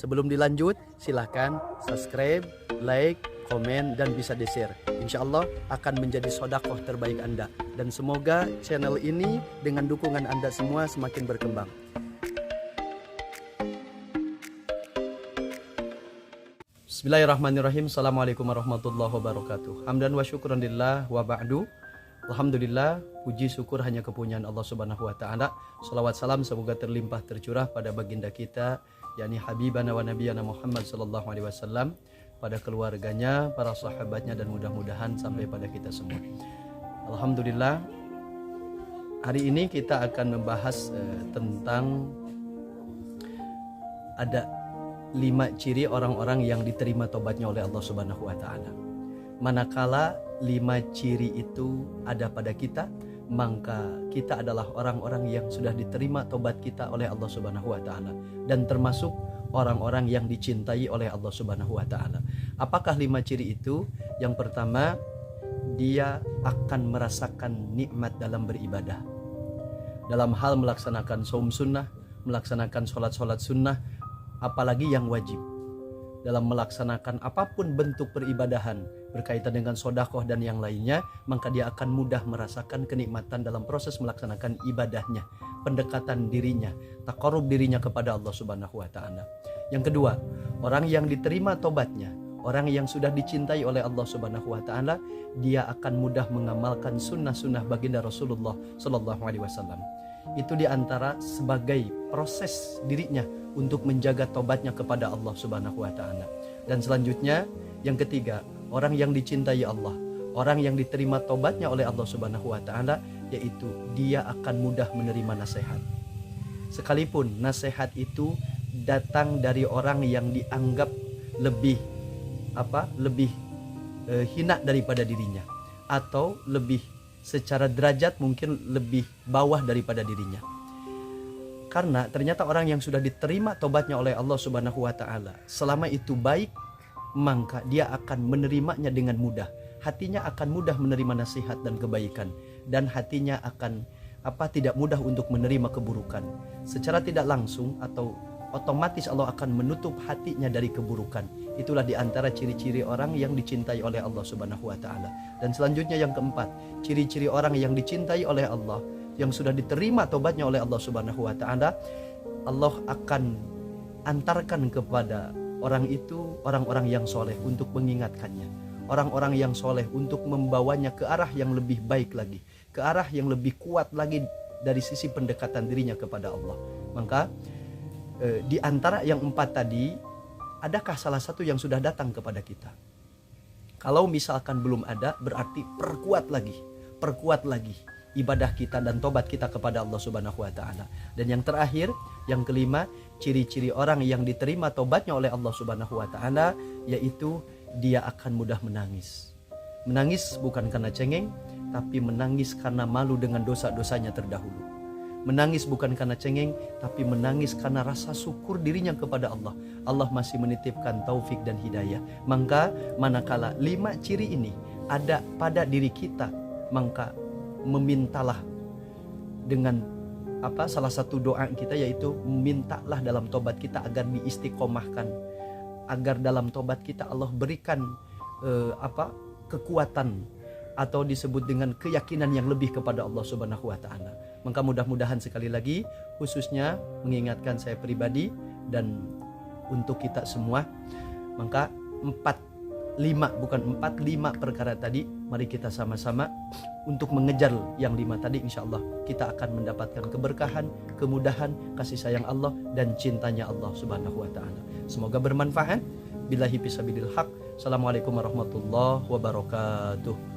Sebelum dilanjut, silahkan subscribe, like, komen, dan bisa di-share. Insya Allah akan menjadi sodakoh terbaik Anda. Dan semoga channel ini dengan dukungan Anda semua semakin berkembang. Bismillahirrahmanirrahim. Assalamualaikum warahmatullahi wabarakatuh. Hamdan wa syukran lillah wa ba'du. Alhamdulillah, puji syukur hanya kepunyaan Allah Subhanahu wa taala. Salawat salam semoga terlimpah tercurah pada baginda kita, yakni habibana wa nabiyana Muhammad sallallahu alaihi wasallam, pada keluarganya, para sahabatnya, dan mudah-mudahan sampai pada kita semua. Alhamdulillah, hari ini kita akan membahas tentang ada 5 ciri orang-orang yang diterima tobatnya oleh Allah Subhanahu wa taala. Manakala 5 ciri itu ada pada kita, maka kita adalah orang-orang yang sudah diterima tobat kita oleh Allah Subhanahu wa taala, dan termasuk orang-orang yang dicintai oleh Allah Subhanahu wa taala. Apakah 5 ciri itu? Yang pertama, dia akan merasakan nikmat dalam beribadah. Dalam hal melaksanakan saum sunnah, melaksanakan sholat sunnah, apalagi yang wajib. Dalam melaksanakan apapun bentuk peribadahan berkaitan dengan sodakoh dan yang lainnya, maka dia akan mudah merasakan kenikmatan dalam proses melaksanakan ibadahnya, pendekatan dirinya, taqarrub dirinya kepada Allah Subhanahu wa taala. Yang kedua, orang yang diterima tobatnya, orang yang sudah dicintai oleh Allah Subhanahu wa taala, dia akan mudah mengamalkan sunnah-sunnah baginda Rasulullah sallallahu alaihi wasallam. Itu diantara sebagai proses dirinya untuk menjaga tobatnya kepada Allah Subhanahu wa taala. Dan selanjutnya, yang ketiga, orang yang dicintai Allah, orang yang diterima tobatnya oleh Allah Subhanahu wa taala, yaitu dia akan mudah menerima nasihat. Sekalipun nasihat itu datang dari orang yang dianggap lebih hina daripada dirinya, atau lebih secara derajat mungkin lebih bawah daripada dirinya. Karena ternyata orang yang sudah diterima tobatnya oleh Allah Subhanahu wa taala, selama itu baik, maka dia akan menerimanya dengan mudah. Hatinya akan mudah menerima nasihat dan kebaikan, dan hatinya akan tidak mudah untuk menerima keburukan. Secara tidak langsung atau otomatis Allah akan menutup hatinya dari keburukan. Itulah diantara ciri-ciri orang yang dicintai oleh Allah Subhanahu wa taala. Dan selanjutnya yang keempat, ciri-ciri orang yang dicintai oleh Allah, yang sudah diterima tobatnya oleh Allah Subhanahu wa taala, Allah akan antarkan kepada orang itu orang-orang yang soleh untuk mengingatkannya, orang-orang yang soleh untuk membawanya ke arah yang lebih baik lagi, ke arah yang lebih kuat lagi dari sisi pendekatan dirinya kepada Allah. Maka di antara yang 4 tadi, adakah salah satu yang sudah datang kepada kita? Kalau misalkan belum ada, berarti perkuat lagi ibadah kita dan tobat kita kepada Allah Subhanahu wa taala. Dan yang terakhir, yang kelima, ciri-ciri orang yang diterima tobatnya oleh Allah Subhanahu wa taala, yaitu dia akan mudah menangis. Menangis bukan karena cengeng, tapi menangis karena malu dengan dosa-dosanya terdahulu. Menangis bukan karena cengeng, tapi menangis karena rasa syukur dirinya kepada Allah. Allah masih menitipkan taufik dan hidayah. Maka manakala 5 ciri ini ada pada diri kita, maka memintalah dengan salah satu doa kita, yaitu mintalah dalam tobat kita agar diistiqomahkan, agar dalam tobat kita Allah berikan kekuatan, atau disebut dengan keyakinan yang lebih kepada Allah Subhanahu wa taala. Maka mudah-mudahan sekali lagi, khususnya mengingatkan saya pribadi dan untuk kita semua, maka 5 perkara tadi, mari kita sama-sama untuk mengejar yang 5 tadi. Insya Allah kita akan mendapatkan keberkahan, kemudahan, kasih sayang Allah, dan cintanya Allah Subhanahu wa taala. Semoga bermanfaat. Billahi fisabilil haq. Assalamualaikum warahmatullahi wabarakatuh.